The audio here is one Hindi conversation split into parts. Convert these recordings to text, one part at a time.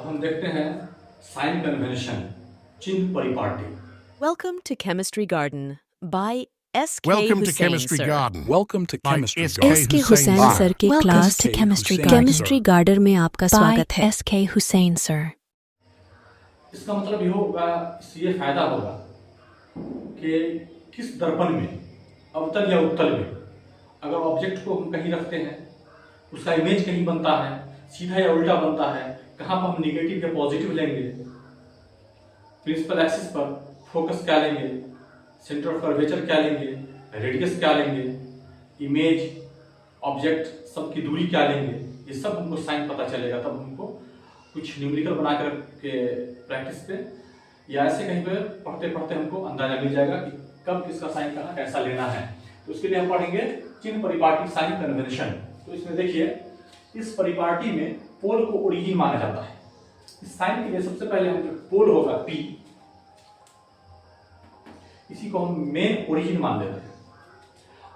हम देखते हैं साइन कन्वेंशन, चिन्ह परिपाटी। Welcome to Chemistry Garden by S.K. Welcome to Hussain, Chemistry sir. Garden. Welcome to by Chemistry S.K. Garden. S.K. Hussain, Hussain sir. Sir की Welcome class to Chemistry Chemistry Garden. Garden में आपका स्वागत है। S.K. Hussain, sir. इसका मतलब ये होगा, इससे ये फायदा होगा कि किस दर्पण में, अवतल या उत्तल में, अगर ऑब्जेक्ट को हम कहीं रखते हैं, उसका इमेज कहीं बनता है, सीधा या उल्टा बनता है, कहाँ पर हम निगेटिव या पॉजिटिव लेंगे, प्रिंसिपल एक्सिस पर फोकस क्या लेंगे, सेंटर ऑफ कर्वेचर क्या लेंगे, रेडियस क्या लेंगे, इमेज ऑब्जेक्ट सब की दूरी क्या लेंगे, ये सब हमको साइन पता चलेगा। तब हमको कुछ न्यूमेरिकल बना कर के प्रैक्टिस पे या ऐसे कहीं पे पढ़ते पढ़ते हमको अंदाजा मिल जाएगा कि कब किसका साइन कहाँ कैसा लेना है। तो उसके लिए हम पढ़ेंगे चिन्ह परिपाटी, साइन कन्वेंशन। तो इसमें देखिए, इस परिपाटी में पोल को ओरिजिन माना जाता है। इस साइन के लिए सबसे पहले हम जो पोल होगा P, इसी को हम मेन ओरिजिन मान लेते हैं,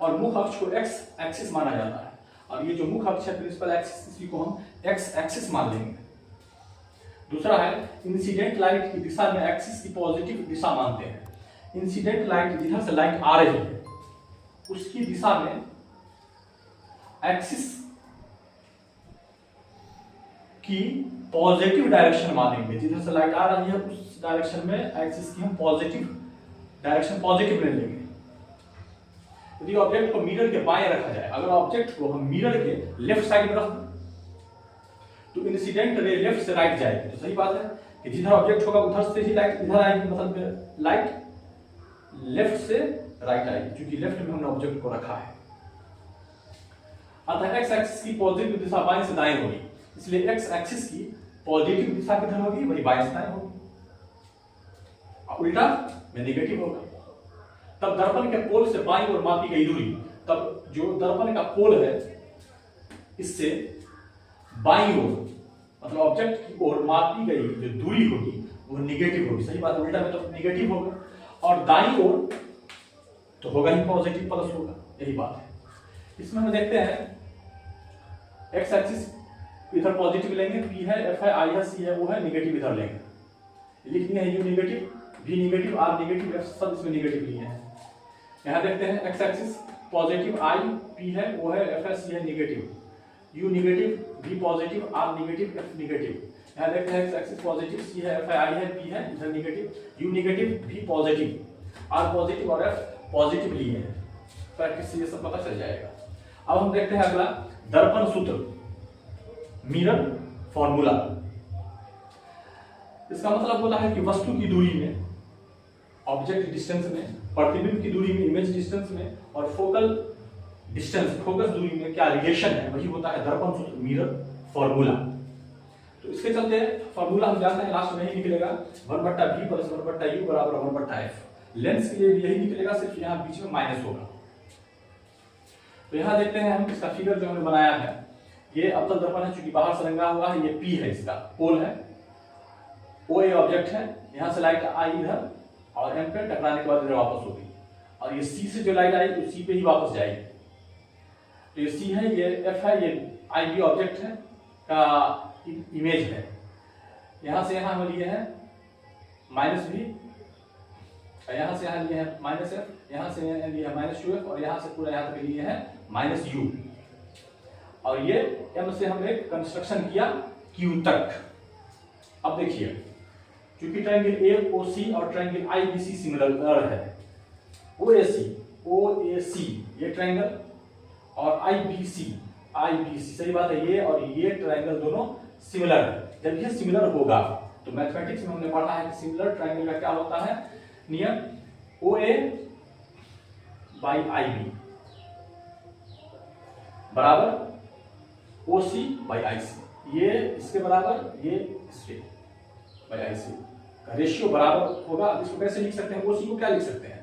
और मुख अक्ष को x एक्सिस माना जाता है, और ये जो मुख अक्ष है प्रिंसिपल एक्सिस, इसी को हम x एक्सिस मान लेंगे। दूसरा है इंसिडेंट लाइट की दिशा में एक्सिस की पॉजिटिव दिशा मानते हैं। इंसिडेंट लाइट, जिधर से लाइट आ रही है उसकी दिशा में एक्सिस की पॉजिटिव डायरेक्शन मानेंगे। जिधर से लाइट आ रही है उस डायरेक्शन में एक्सिस की हम पॉजिटिव डायरेक्शन पॉजिटिव ले लेंगे। यदि ऑब्जेक्ट को मिरर के बाएं रखा जाए, अगर ऑब्जेक्ट को हम मिरर के लेफ्ट साइड में रख दें तो इंसिडेंट रे लेफ्ट से राइट जाएगी। तो सही बात है कि जिधर ऑब्जेक्ट होगा उधर से ही लाइट इधर आएगी, मतलब लाइट लेफ्ट से राइट आएगी, क्योंकि लेफ्ट में हमने ऑब्जेक्ट को रखा है। अतः एक्स एक्सिस की पॉजिटिव दिशा बाएं से दाएं होगी, इसलिए एक्स एक्सिस की पॉजिटिव दिशा किधर होगी, वही बाएं से दाएं होगी, उल्टा में नेगेटिव होगा। तब दर्पण के पोल से बाईं ओर मापी गई दूरी, तब जो दर्पण का पोल है इससे बाईं ओर, मतलब ऑब्जेक्ट की ओर मापी गई जो दूरी होगी वो नेगेटिव होगी। सही बात है, उल्टा में तो नेगेटिव होगा, और दाईं ओर तो होगा ही पॉजिटिव, प्लस होगा, यही बात है। इसमें हम देखते हैं एक्स एक्सिस इधर पॉजिटिव लेंगे, P है, F है, I है, C है, O है, नेगेटिव इधर लेंगे। लिख दिए हैं U negative, V negative, R negative, F सब इसमें नेगेटिव लिए हैं। यहाँ देखते हैं x axis positive I, P है, O है, F है, C है, negative, U negative, V positive, R negative, F negative. यहाँ देखते हैं एक्स एक्सिस पॉजिटिव, C है, F है, I है, P है, इधर negative, U negative, V positive, R positive और F पॉजिटिव लिए हैं। प्रैक्टिस से ये सब पता चल जाएगा। अब हम देखते हैं अगला दर्पण सूत्र, मिरर फॉर्मूला। इसका मतलब होता है कि वस्तु की दूरी में, ऑब्जेक्ट डिस्टेंस में, प्रतिबिंब की दूरी में, इमेज डिस्टेंस में, और फोकल डिस्टेंस, फोकस दूरी में क्या रिलेशन है, वही होता है दर्पण सूत्र, मिरर फॉर्मूला। तो इसके चलते फॉर्मूला हम जानते हैं, लास्ट में यही निकलेगा 1/v + 1/u = 1/f। लेंस के लिए भी यही निकलेगा, सिर्फ यहाँ बीच में माइनस होगा। तो यहाँ देखते हैं हम इसका फिगर जो हमने बनाया है, ये अवतल दर्पण है, चूंकि बाहर से रंगा हुआ है, ये P है, इसका पोल है, O ए ऑब्जेक्ट है, यहाँ से लाइट आई इधर और M पे टकराने के बाद इधर वापस होगी, और ये C से जो लाइट आई तो C पे ही वापस जाएगी। तो ये C है, ये F है, ये I B ऑब्जेक्ट है का इमेज है। यहाँ से यहाँ हम लिए हैं -v, यहाँ से यहाँ लिए हैं -f, यहाँ से लिए हैं -2f, और यहाँ से पूरा यहाँ तक लिए हैं -u। और ये M से हमने कंस्ट्रक्शन किया Q तक। अब देखिए, क्योंकि ट्रायंगल AOC और ट्रायंगल IBC सिमिलर है, OAC ये ट्रायंगल और IBC सही बात है, ये और ये ट्रायंगल दोनों सिमिलर है। जब ये सिमिलर होगा तो मैथमेटिक्स में हमने पढ़ा है कि सिमिलर ट्रायंगल का क्या होता है नियम, OA by IB बराबर OC by IC, ये इसके बराबर, ये इसके by IC का रेशियो बराबर होगा। अब इसको कैसे लिख सकते हैं, OC को क्या लिख सकते हैं,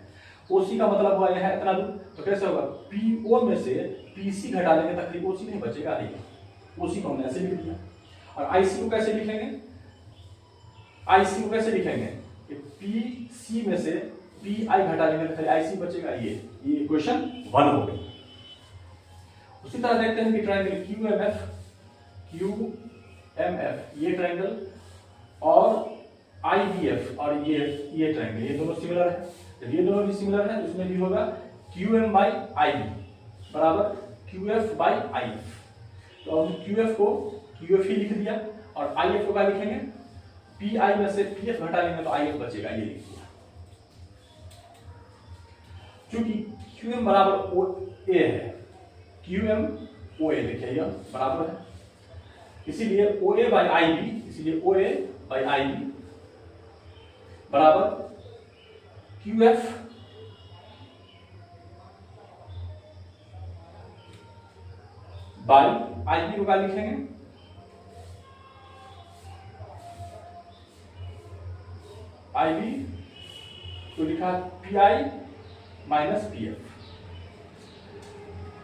OC का मतलब हुआ यह है इतना दूर, तो कैसे होगा, PO में से PC घटा लेंगे, तकलीफ OC नहीं बचेगा, OC को हमने ऐसे लिख दिया। और IC को कैसे लिखेंगे, IC को कैसे लिखेंगे, PC में से PI घटा लेंगे तो खाली IC बचेगा, ये इक्वेशन 1 हो गई। उसी तरह देखते हैं कि ट्रायंगल QMF ये ट्रायंगल और IBF और ये ट्रायंगल, ये दोनों सिमिलर है। जब ये दोनों भी सिमिलर है तो इसमें भी होगा QM बाई IB बराबर QF बाई IF। तो अब QF को QF ही लिख दिया और IF को क्या लिखेंगे, PI में से PF घटा लेंगे तो IF बचेगा, ये लिख दिया। क्योंकि QM बराबर OA है, QM OA लिखिएगा बराबर है, इसीलिए OA बाई IB, इसीलिए OA बाई IB बराबर QF बाई IB को क्या लिखेंगे, IB तो लिखा PI माइनस PF।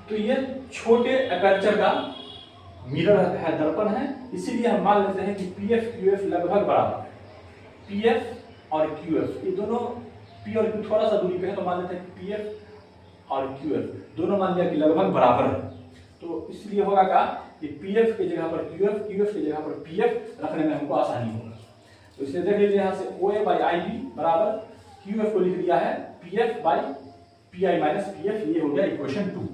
तो ये छोटे एपर्चर का मिरर है, दर्पण है, इसीलिए हम मान लेते हैं कि PF QF लगभग बराबर है। PF और QF ये दोनों P और Q थोड़ा सा दूरी पे है, तो मान लेते हैं कि PF और QF दोनों मान लिया कि लगभग बराबर है। तो इसलिए होगा क्या कि PF की जगह पर QF, QF की जगह पर PF रखने में हमको आसानी होगा। तो इसलिए देख लीजिए यहाँ से OA बाई IB बराबर QF को लिख दिया है PF by PI minus PF, ये हो गया इक्वेशन 2।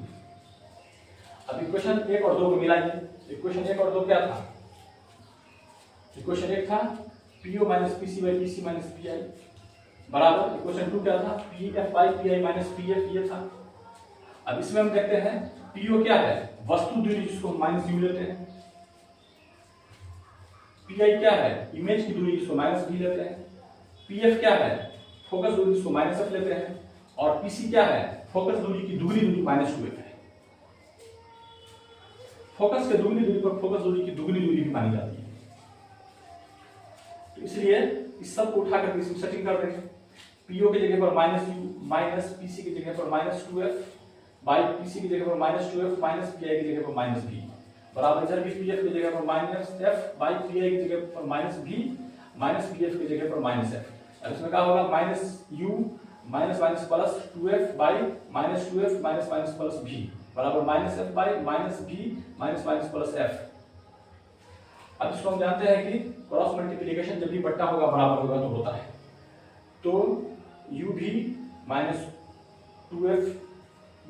अब इक्वेशन 1 और 2 को मिलाइए। इक्वेशन 1 और 2 क्या था, इक्वेशन 1 था PO minus PC by PC minus PI बराबर, इक्वेशन 2 क्या था PF by PI minus PF, ये था। अब इसमें हम देखते हैं PO क्या है, वस्तु दूरी जिसको हम माइनस U लेते हैं, PI क्या है, इमेज की दूरी जिसको माइनस B लेते हैं, PF क्या है, फोकस दूरी जिसको माइनस F लेते हैं, और PC क्या है, फोकस दूरी की दुगनी दूरी माइनस 2F है। फोकस के दुगनी दूरी पर फोकस दूरी की दुगनी दूरी भी मानी जाती है। तो इसलिए इस सब को उठा करके इसमें सेटिंग कर देंगे। PO की जगह पर माइनस U माइनस PC की जगह पर माइनस 2F बाई PC की जगह पर माइनस 2F माइनस PI की जगह पर माइनस B बराबर, इधर भी PF की जगह पर माइनस F बाई PI की जगह पर माइनस B माइनस PF की जगह पर माइनस F। अब इसमें क्या होगा, minus U minus minus plus 2F by minus 2F minus minus plus B बराबर minus F by minus B minus minus plus F। अब इसको हम जानते हैं कि क्रॉस मल्टीप्लिकेशन जब भी बट्टा होगा बराबर होगा तो होता है। तो U भी माइनस 2F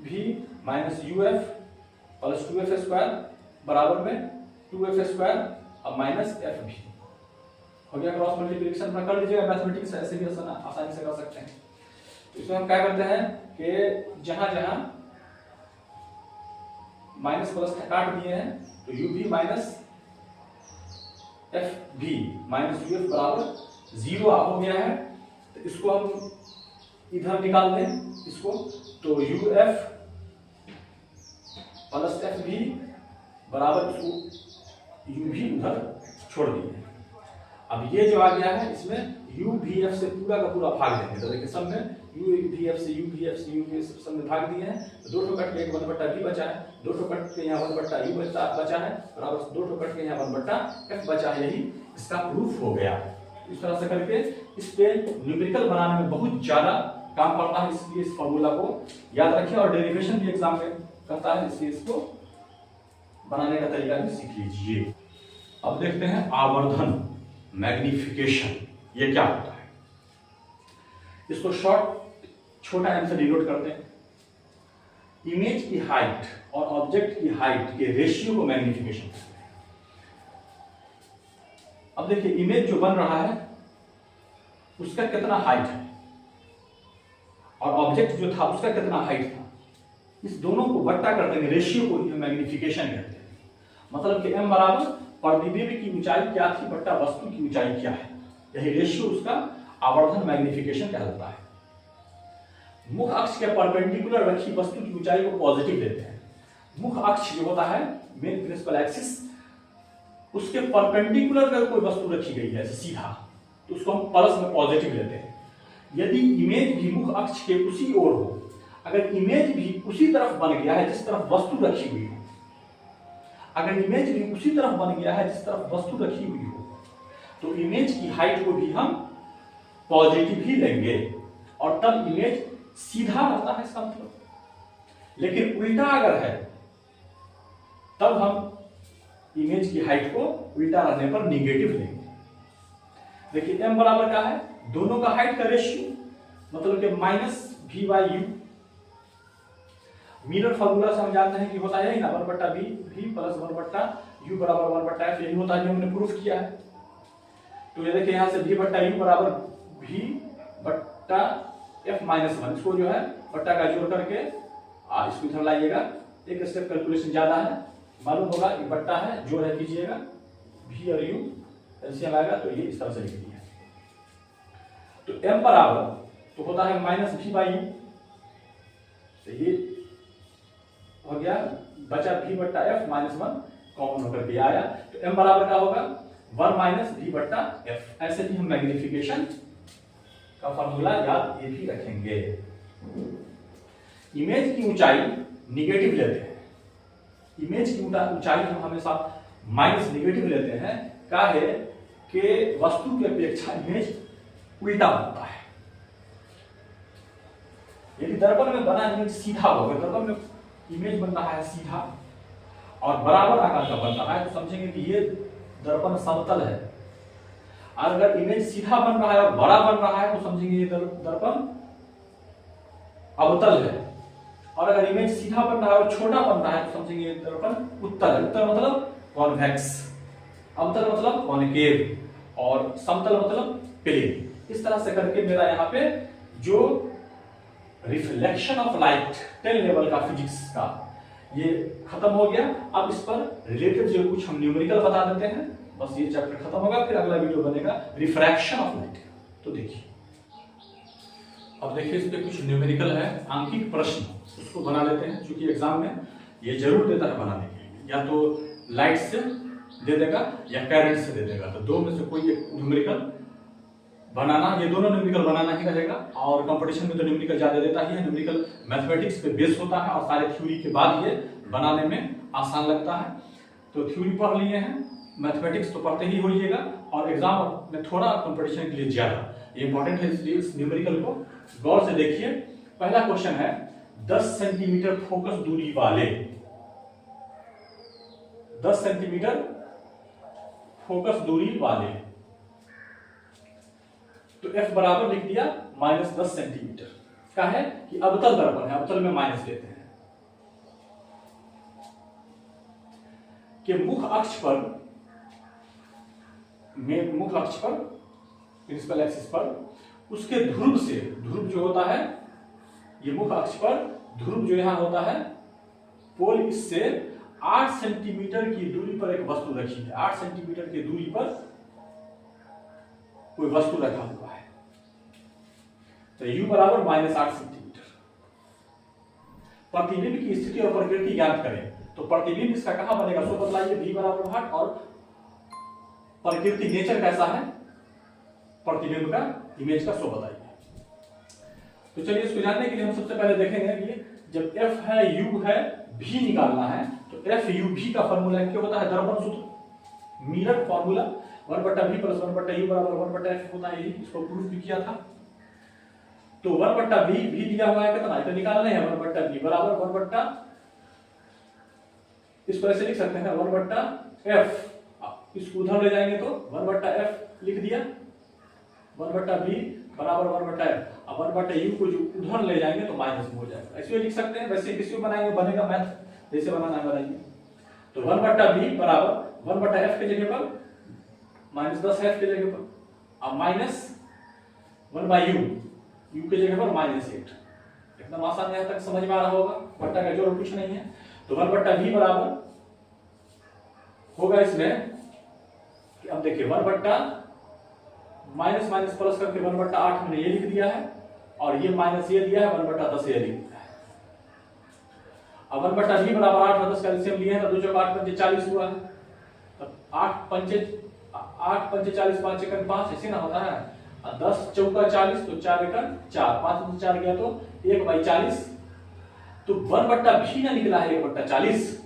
भी minus UF plus 2F square बराबर में 2F स्क्वायर अब माइनस F भी हो गया। क्रॉस मल्टीप्लिकेशन अपना कर लीजिएगा, मैथमेटिक्स ऐसे भी आसानी से कर सकते हैं। तो इसमें हम क्या करते हैं कि जहां जहां माइनस प्लस काट दिए हैं तो U भी माइनस F भी माइनस UF बराबर 0 हो गया है। तो इसको हम इधर निकाल दें इसको, तो UF प्लस F भी बराबर इसको U भी उधर छोड़ दिए। अब ये जो आ गया है इसमें U भी F से पूरा का पूरा भाग देंगे। तो देखिए सब में U भी F से U भी F से U भी F सब में भाग दिए हैं। तो 2 ठो कट के 1 1 बट्टा V बचा है, 2 ठो कट के यहाँ 1 बट्टा U बचा है बराबर 2 ठो कट के यहाँ 1 बट्टा F बचा है। यही इसका प्रूफ हो गया। इस तरह से करके इस पे न्यूमेरिकल बनाने में बहुत ज्यादा काम पड़ता है, इसलिए इस फॉर्मूला को याद रखिए। और डेरिवेशन भी एग्जाम में करता है, इसलिए इसको बनाने का तरीका भी सीख लीजिए। अब देखते हैं आवर्धन मैग्निफिकेशन, ये क्या होता है। इसको छोटा m से डिनोट करते हैं। इमेज की हाइट और ऑब्जेक्ट की हाइट के रेशियो को मैग्निफिकेशन कहते हैं। अब देखिए इमेज जो बन रहा है उसका कितना हाइट है और ऑब्जेक्ट जो था उसका कितना हाइट था, इस दोनों को बट्टा कर देंगे, रेशियो को मैग्निफिकेशन कहते हैं। मतलब कि m बराबर प्रतिबिंब की ऊंचाई क्या थी बट्टा वस्तु की ऊंचाई क्या है, यही रेशियो उसका आवर्धन मैग्निफिकेशन कहलाता है। मुख अक्ष के परपेंडिकुलर रखी वस्तु की ऊंचाई को पॉजिटिव लेते हैं। मुख अक्ष जो होता है मेन प्रिंसिपल एक्सिस, उसके परपेंडिकुलर अगर कोई वस्तु रखी गई है सीधा तो उसको हम प्लस में पॉजिटिव लेते हैं। यदि इमेज भी मुख अक्ष के उसी ओर हो, अगर इमेज भी उसी तरफ बन गया है जिस तरफ वस्तु रखी हुई हो, अगर इमेज भी उसी तरफ बन गया है जिस तरफ वस्तु रखी हुई हो, तो इमेज की हाइट को भी हम पॉजिटिव ही लेंगे और तब इमेज सीधा रहता है इसका मतलब। लेकिन उल्टा अगर है तब हम इमेज की हाइट को उल्टा रहने पर निगेटिव लेंगे। देखिए m बराबर क्या है, दोनों का हाइट का रेशियो, मतलब कि minus v by you. Mirror formula से हम जानते हैं कि होता है ना 1/v, v प्लस 1/u बराबर 1/f, यही होता है जो हमने प्रूफ किया है। तो ये देखिए यहाँ से v बट्टा u बराबर v बट्टा f माइनस 1, इसको जो है बट्टा का जोड़ करके इसको इधर लाइएगा, एक स्टेप कैलकुलेशन ज्यादा है, मालूम होगा ये बट्टा है, जोड़ है कीजिएगा, v और u एलसीएम आएगा तो ये इस तरह से लिख दिया। तो m बराबर तो होता है माइनस v बाई यू, तो ये हो गया, बचा v बट्टा f माइनस 1 कॉमन होकर के आया, तो m बराबर क्या होगा 1 माइनस v बट्टा f। ऐसे भी हम मैग्निफिकेशन का फॉर्मूला याद ये भी रखेंगे। इमेज की ऊंचाई निगेटिव लेते हैं, इमेज की ऊंचाई हम हमेशा माइनस निगेटिव लेते हैं, क्या है कि वस्तु की अपेक्षा इमेज उल्टा बनता है। यदि दर्पण में बना इमेज सीधा होगा, दर्पण में इमेज बन रहा है सीधा और बराबर आकार का बन रहा है, तो समझेंगे कि ये दर्पण समतल है। अगर इमेज सीधा बन रहा है और बड़ा बन रहा है तो समझेंगे ये दर्पण अवतल है। और अगर इमेज सीधा बन रहा है और छोटा बन रहा है तो समझेंगे ये दर्पण उत्तल है। उत्तल मतलब कॉन्वेक्स, अवतल मतलब कॉन्केव और समतल मतलब प्लेन। इस तरह से करके मेरा यहाँ पे जो रिफ्लेक्शन ऑफ लाइट 10 लेवल का फिजिक्स का ये खत्म हो गया। अब इस पर रिलेटेड जो कुछ हम न्यूमेरिकल बता देते हैं, बस ये चैप्टर खत्म होगा, फिर अगला वीडियो बनेगा रिफ्रैक्शन ऑफ लाइट। तो देखिए, अब देखिए इस पे कुछ न्यूमेरिकल है, आंकिक प्रश्न, उसको बना लेते हैं, क्योंकि एग्जाम में ये जरूर देता है बनाने के लिए, या तो लाइट से दे देगा या करंट से दे देगा, तो दो में से कोई एक न्यूमेरिकल बनाना, ये दोनों न्यूमेरिकल बनाना ही रहेगा। और कंपटीशन में तो न्यूमेरिकल ज्यादा देता ही है, न्यूमेरिकल मैथमेटिक्स पे बेस होता है और सारे थ्योरी के बाद ये बनाने में आसान लगता है। तो थ्योरी पढ़ लिए हैं, मैथमेटिक्स तो पढ़ते ही होइएगा, और एग्जाम में थोड़ा कंपटीशन के लिए ज्यादा ये इंपॉर्टेंट है, इसलिए इस न्यूमेरिकल को गौर से देखिए। पहला क्वेश्चन है 10 सेंटीमीटर फोकस दूरी वाले, 10 सेंटीमीटर फोकस दूरी वाले, तो f बराबर लिख दिया माइनस 10 सेंटीमीटर का है कि अवतल दर्पण है, अवतल में माइनस लेते हैं, कि मुख अक्ष पर प्रिंसिपल एक्सिस पर उसके ध्रुव से, ध्रुव जो होता है ये मुख अक्ष पर, ध्रुव जो यहां होता है पोल, इससे 8 सेंटीमीटर की दूरी पर एक वस्तु रखी है, 8 सेंटीमीटर की दूरी पर कोई वस्तु रखा हुआ है, तो u बराबर माइनस 8 सेंटीमीटर। प्रतिबिंब की स्थिति और प्रकृति ज्ञात करें, तो प्रतिबिंब इसका कहां बनेगा, सो बतलाइए, v बराबर 8, और प्रकृति नेचर कैसा है प्रतिबिंब का, इमेज का, सो बताइए। तो चलिए इसको जानने के लिए हम सबसे पहले देखेंगे कि जब f है, u है, v निकालना है, तो f u v का फॉर्मूला क्या होता है, दर्पण सूत्र, mirror formula, 1/v plus 1/u बराबर 1/f होता है, इसको प्रूफ भी किया था। तो 1/v भी दिया हुआ है कितना, तो निकालना है 1/v बराबर 1/, इसको ऐसे लिख सकते हैं 1/f, इसको उधर ले जाएंगे तो 1/f लिख दिया, 1/v बराबर 1/f, अब 1/u को जो उधर ले जाएंगे तो माइनस में हो जाएगा, ऐसे लिख सकते हैं। वैसे किसी को बनाएंगे, बनेगा मैथ जैसे बनाना है बनाइए। तो 1/v बराबर 1/f के जगह पर माइनस 10f के जगह पर, अब माइनस 1/u, u के जगह पर -8, एकदम आसान, यहां तक समझ में आ रहा होगा, बट्टा का जोड़ कुछ नहीं है। तो 1/v बराबर होगा इसमें, अब देखिए 1/ माइनस माइनस प्लस करके 1/8 हमने ये लिख दिया है, और ये माइनस ये दिया है, 1/10 ये लिख दिया है। अब 1/v बराबर 8 और 10 का एलसीएम लिए हैं, तो 2 × 8 = 40 हुआ है, तब 8 पंचे 40, 5 × 5 ऐसे ना होता है, 10 × 40, तो 4 × 4, 5 में 4 गया तो 1/40, तो 1/v ना निकला है 1/40,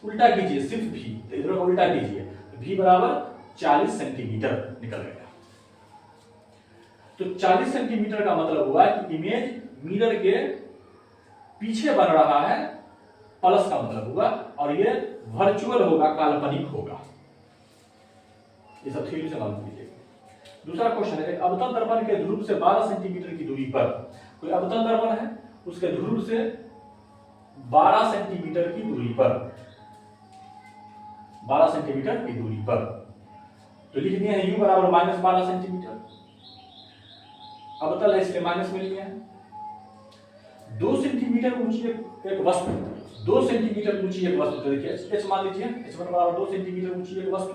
उल्टा कीजिए सिर्फ v, तो इधर को उल्टा कीजिए, तो v बराबर 40 सेंटीमीटर निकल गया। तो 40 सेंटीमीटर का मतलब हुआ कि इमेज मिरर के पीछे बन रहा है, प्लस का मतलब हुआ, और ये वर्चुअल होगा, काल्पनिक होगा, ये सब थ्योरी से मालूम कीजिएगा। दूसरा क्वेश्चन है, एक अवतल दर्पण के ध्रुव से 12 सेंटीमीटर की दूरी पर, कोई अवतल दर्पण है, उसके ध्रुव से 12 सेंटीमीटर की दूरी पर, 12 सेंटीमीटर की दूरी पर, तो लिख दिए हैं u बराबर -12 सेंटीमीटर। अवतल है इसलिए माइनस में लिया है। 2 सेंटीमीटर ऊंची एक वस्तु, 2 सेंटीमीटर ऊंची एक वस्तु, तो देखिए h मान लीजिए, h1 बराबर 2 सेंटीमीटर ऊंची एक वस्तु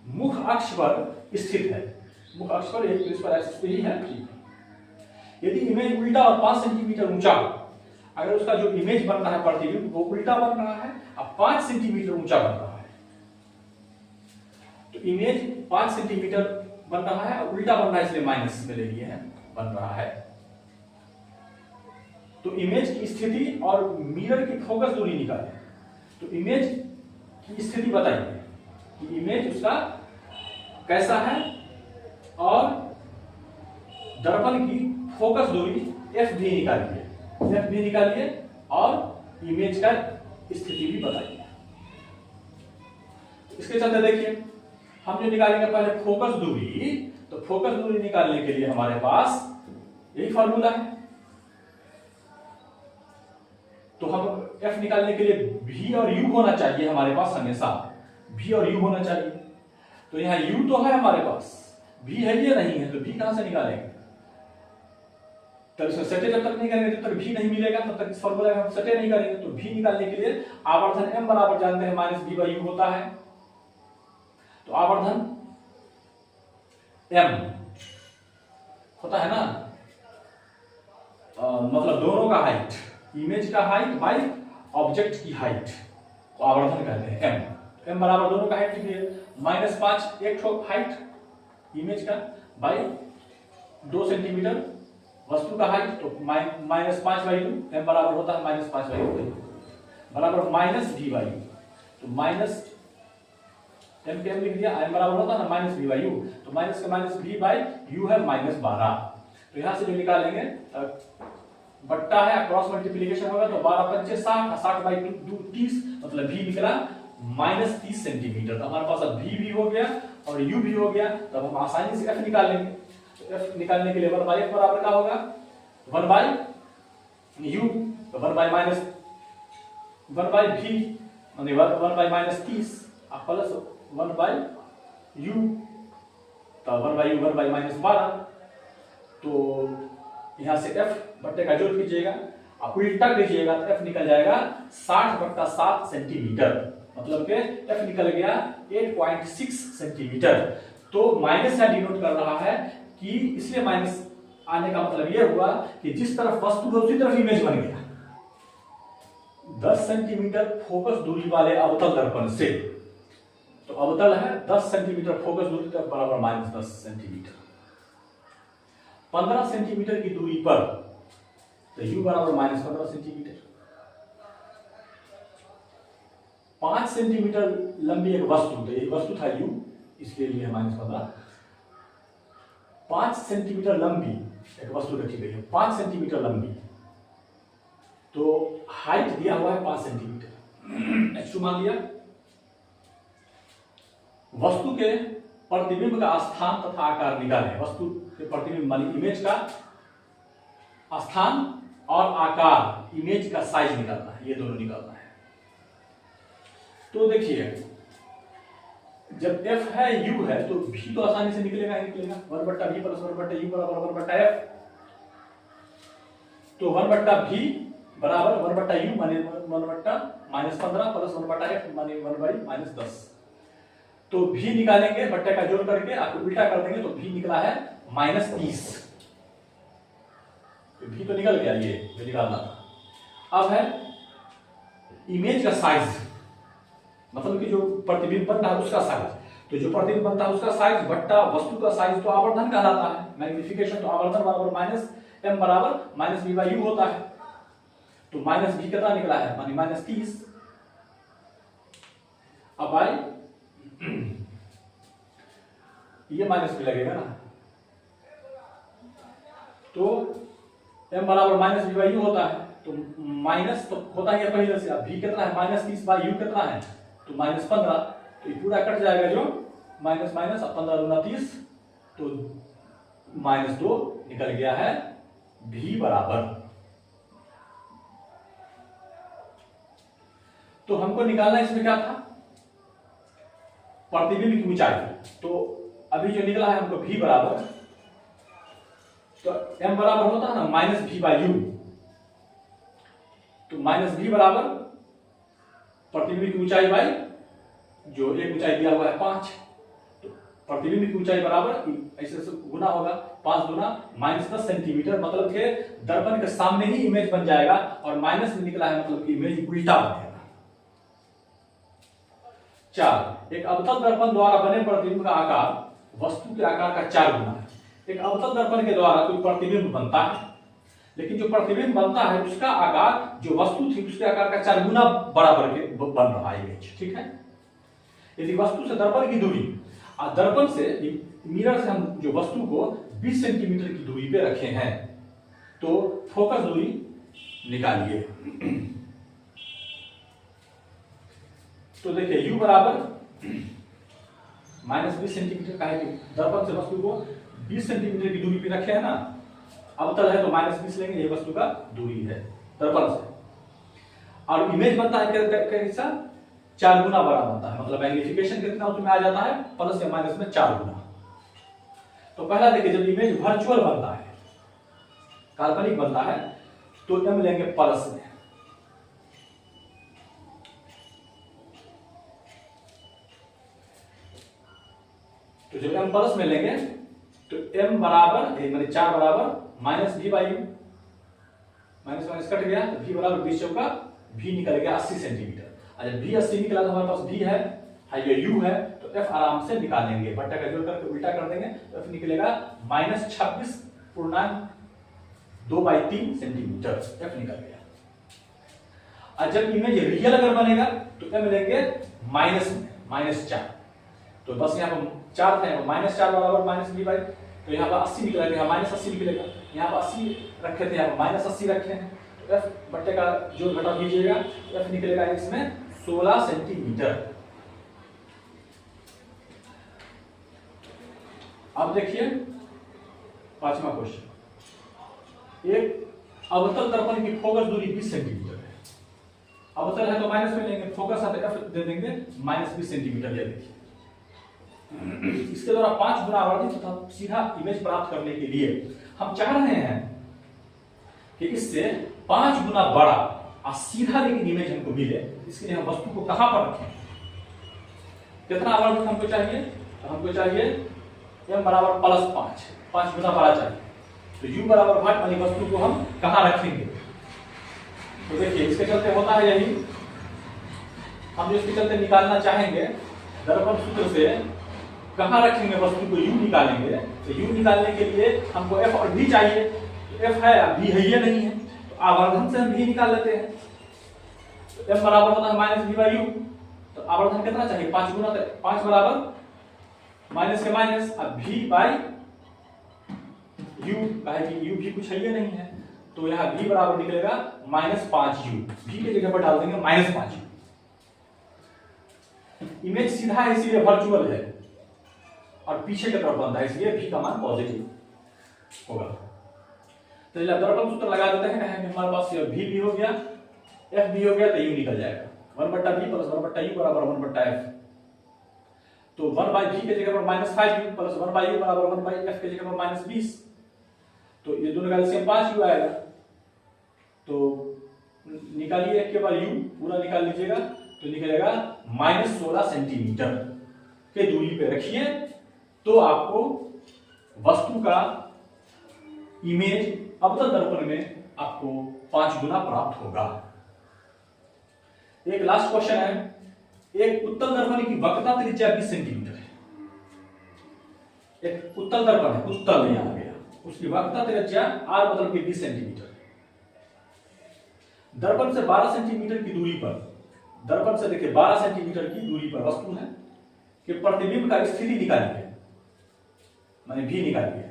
मुख अक्ष पर स्थित है, मुख अक्ष पर एक प्रिंसिपल एक्सिस पे ही है, ठीक। यदि इमेज उल्टा और 5 सेंटीमीटर ऊंचा, अगर उसका जो इमेज बन रहा है प्रतिबिंब वो उल्टा बन रहा है और 5 सेंटीमीटर ऊंचा बन रहा है, तो इमेज 5 सेंटीमीटर बन रहा है और उल्टा बन रहा है इसलिए माइनस में ले लिए हैं, बन रहा है, तो इमेज की स्थिति और मिरर की फोकस दूरी निकालें। तो इमेज की स्थिति बताइए कि इमेज उसका कैसा है और दर्पण की फोकस दूरी एफ भी निकालिए और इमेज का स्थिति भी बताइए। इसके चलते देखिए हम जो निकालेंगे पहले फोकस दूरी, तो फोकस दूरी निकालने के लिए हमारे पास यही फॉर्मूला है, तो हम f निकालने के लिए v और u होना चाहिए हमारे पास, हमेशा v और u होना चाहिए। तो यहाँ u तो है हमारे पास, v है या नहीं है, तो v कहां से निकालेंगे, तब इसमें सटे जब तक नहीं करेंगे जब तक v नहीं मिलेगा तब तक इस फॉर्मूला में हम सटे नहीं करेंगे। तो v निकालने के लिए आवर्धन m बराबर जानते हैं -v/u होता है, तो आवर्धन m होता है ना, मतलब दोनों का हाइट, इमेज का हाइट बाई ऑब्जेक्ट की हाइट को आवर्धन कहते हैं m। m बराबर दोनों का हाइट लिखिए, -5 एक ठो हाइट इमेज का बाई 2 सेंटीमीटर वस्तु का हाइट, तो -5/2, m बराबर होता है -5/2 बराबर -v/u, तो माइनस m के m लिख दिया, m बराबर होता है ना -v/u, तो माइनस का माइनस v/u है -12। तो यहां से जो निकालेंगे बट्टा है, क्रॉस मल्टीप्लिकेशन होगा, तो 12×5 = 60, 60/2 30, मतलब v निकला -30 सेंटीमीटर। तो हमारे पास अब v भी हो गया और u भी हो गया, तब हम आसानी से f निकाल लेंगे। तो f निकालने के लिए 1/f बराबर क्या होगा, 1/u, तो 1/v माने 1/-30 प्लस 1/u, तो 1/u 1/-12, तो यहां से f बट्टे का जोड़ कीजिएगा और उल्टा कीजिएगा तो f निकल जाएगा 60/7 सेंटीमीटर, मतलब कि f निकल गया 8.6 सेंटीमीटर। तो माइनस यहां डिनोट कर रहा है कि, इसलिए माइनस आने का मतलब यह हुआ कि जिस तरफ वस्तु है उसी तरफ इमेज बन गया। 10 सेंटीमीटर फोकस दूरी वाले अवतल दर्पण से, तो अवतल है 10 सेंटीमीटर फोकस दूरी तक बराबर -10 सेंटीमीटर, 15 सेंटीमीटर की दूरी पर, तो u बराबर -15 सेंटीमीटर, 5 सेंटीमीटर लंबी एक वस्तु, तो ये वस्तु था u इसलिए लिए -15, 5 सेंटीमीटर लंबी एक वस्तु रखी गई है, 5 सेंटीमीटर लंबी, तो हाइट दिया हुआ है 5 सेंटीमीटर, h2 मान लिया। वस्तु के प्रतिबिंब का स्थान तथा आकार निकालें। वस्तु के प्रतिबिंब मानी इमेज का स्थान और आकार, इमेज का साइज निकालना है, ये दोनों निकालना है। तो देखिए जब f है u है तो v तो आसानी से निकलेगा 1/v + 1/u बराबर 1/f, तो 1/v बराबर 1/u माने 1/-15 प्लस 1/f माने 1/-10। तो v निकालेंगे बट्टे का जोड़ करके, आपको उल्टा कर देंगे तो v निकला है -30, तो v तो निकल गया, ये जो निकालना था। अब है इमेज का साइज, मतलब कि जो प्रतिबिंब बन रहा है उसका साइज, तो जो प्रतिबिंब बनता है उसका साइज बट्टा वस्तु का साइज, तो आवर्धन कहलाता है, मैग्निफिकेशन, तो आवर्धन बराबर -m बराबर -v/u होता है, तो -v कितना निकला है माने -30। अब भाई ये माइनस भी लगेगा ना, तो m बराबर -v/u होता है, तो माइनस तो होता ही है पहले से। अब v कितना है -30/u कितना है तो -15, तो ये पूरा कट जाएगा जो माइनस, अब 15 × 30 तो -2 निकल गया है v बराबर। तो हमको निकालना इसमें क्या था, प्रतिबिंब की ऊंचाई। तो अभी जो निकला है हमको v बराबर, तो m बराबर होता है ना -v/u। तो -v बराबर प्रतिबिंब की ऊंचाई बाई जो एक ऊंचाई दिया हुआ है 5। तो प्रतिबिंब की ऊंचाई बराबर ऐसे गुना होगा, 5 गुना -10 सेंटीमीटर, मतलब कि दर्पण के सामने ही इमेज बन जाएगा और माइनस में निकला है मतलब कि इमेज उल्टा बनेगा। 4, एक अवतल दर्पण द्वारा बने प्रतिबिंब का आकार वस्तु के आकार का 4 गुना है। एक अवतल दर्पण के द्वारा कोई प्रतिबिंब बनता है, लेकिन जो प्रतिबिंब बनता है उसका आकार जो वस्तु थी उसके आकार का 4 गुना बराबर के बन रहा है इमेज, ठीक है। यदि वस्तु से दर्पण की दूरी और दर्पण से मिरर से हम जो वस्तु को 20 सेंटीमीटर की दूरी पे रखे हैं, तो फोकस दूरी निकालिए। तो देखिए u बराबर -20 सेंटीमीटर का है कि दर्पण से वस्तु को 20 सेंटीमीटर की दूरी पे रखे हैं ना, अवतल है तो -20 लेंगे, ये वस्तु का दूरी है दर्पण से। और इमेज बनता है कैसा, 4 गुना बड़ा बनता है, मतलब मैग्निफिकेशन कितना उसमें आ जाता है, प्लस या माइनस में 4 गुना। तो पहला देखिए, जब इमेज वर्चुअल बनता है, काल्पनिक बनता है, तो m लेंगे प्लस में, तो जब m प्लस में लेंगे तो m बराबर माने 4 बराबर -v/u, माइनस माइनस कट गया तो v बराबर 20 चौका v निकल गया 80 सेंटीमीटर। और जब v 80 निकला तो हमारे पास v है, ये u है, तो f आराम से निकालेंगे, बट्टा का जोड़ करके उल्टा कर देंगे तो f निकलेगा -26.2/3 सेंटीमीटर, f निकल गया। और जब इमेज रियल अगर बनेगा तो m लेंगे माइनस में, -4, तो बस यहाँ पर 4 था, -4 बराबर -v/, तो यहाँ पर 80 निकला, यहाँ -80 निकलेगा, यहाँ पर 80 रखे थे, यहाँ पर -80 रखे हैं, तो f बट्टे का जोड़ घटा दीजिएगा, तो f निकलेगा इसमें 16 सेंटीमीटर। अब देखिए 5वां क्वेश्चन, एक अवतल दर्पण की फोकस दूरी 20 सेंटीमीटर है, अवतल है तो माइनस में लेंगे, फोकस है तो f दे देंगे -20 सेंटीमीटर। ये देखिए इसके द्वारा 5 गुना आवर्धित तथा सीधा इमेज प्राप्त करने के लिए हम चाह रहे हैं कि इससे 5 गुना बड़ा और सीधा लेकिन इमेज हमको मिले। इसके लिए हम वस्तु को कहां पर रखें, कितना आवर्धित हमको चाहिए, तो हमको चाहिए m बराबर +5, 5 गुना बड़ा चाहिए, तो u बराबर 5 वाली वस्तु को हम कहां रखेंगे। तो देखिए इसके चलते होता है यही, हम जो इसके चलते निकालना चाहेंगे दर्पण सूत्र से कहां रखेंगे वस्तु को, u निकालेंगे, तो u निकालने के लिए हमको f और v चाहिए, तो f है v है, ये नहीं है, तो आवर्धन से हम v निकाल लेते हैं, तो f बराबर होता है -v/u, तो आवर्धन कितना चाहिए, 5 गुना, 5 बराबर माइनस के माइनस, अब v/u है कि u भी कुछ है ये नहीं है, तो यहाँ v बराबर निकलेगा -5u, v के जगह पर डाल देंगे -5u। इमेज सीधा है इसलिए वर्चुअल है और पीछे की तरफ बनता है, इसलिए v का मान पॉजिटिव होगा। तो चलिए दर्पण सूत्र लगा देते हैं, कहेंगे हमारे पास ये v भी हो गया, f भी हो गया, तो u निकल जाएगा, 1/v + 1/u बराबर 1/f। तो 1/v के जगह पर -5u प्लस 1/u बराबर 1/f के जगह पर -20, तो ये दोनों का एलसीएम 5u आएगा। तो निकालिए एक के बाद u पूरा निकाल लीजिएगा, तो निकलेगा -16 सेंटीमीटर के दूरी पे रखिए, तो आपको वस्तु का इमेज अवतल दर्पण में आपको 5 गुना प्राप्त होगा। एक लास्ट क्वेश्चन है, एक उत्तल दर्पण की वक्रता त्रिज्या 20 सेंटीमीटर है, एक उत्तल दर्पण है, उत्तल नहीं आ गया, उसकी वक्रता त्रिज्या r मतलब कि 20 सेंटीमीटर, दर्पण से 12 सेंटीमीटर की दूरी पर, दर्पण से देखिए 12 सेंटीमीटर की दूरी पर वस्तु है कि प्रतिबिंब का स्थिति निकालिए, माने v निकालिए।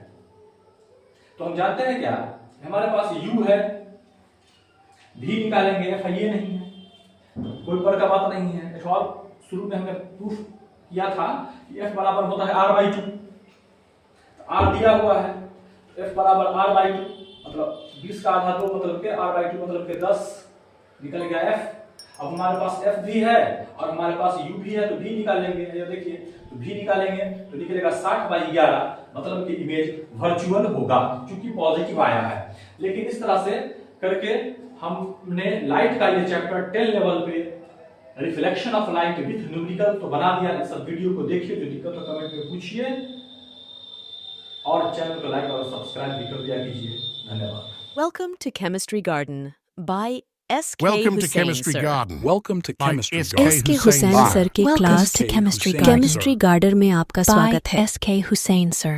तो हम जानते हैं क्या, हमारे पास u है, v निकालेंगे, f ये नहीं है, कोई पर का बात नहीं है। एक और शुरू में हमने प्रूफ किया था कि f बराबर होता है r/2, R दिया हुआ है, F बराबर R/2, मतलब 20 का आधा 2 मतलब के R/2 मतलब के 10 निकल गया F। अब हमारे पास F भी है और हमारे पास U भी है, तो V निकालेंगे। ये देखिए, तो V निकालेंगे तो निकलेगा 60/11, मतलब कि इमेज वर्चुअल होगा क्योंकि पॉजिटिव आया है। लेकिन इस तरह से करके हमने लाइट का ये चैप्टर 10 लेवल पे reflection of light with numerical तो बना दिया। इस सब वीडियो को देखिए, जो दिक्कत हो कमेंट में पूछिए और चैनल को लाइक और सब्सक्राइब भी कर दिया कीजिए। धन्यवाद। Welcome to Chemistry Garden by S.K. Welcome to Hussain, Chemistry sir. Garden. Welcome to by Chemistry S.K. Garden. S के Hussain हुसैन sir. सर के Welcome class to Chemistry Garden. Chemistry garden में आपका स्वागत है। एस के हुसैन सर।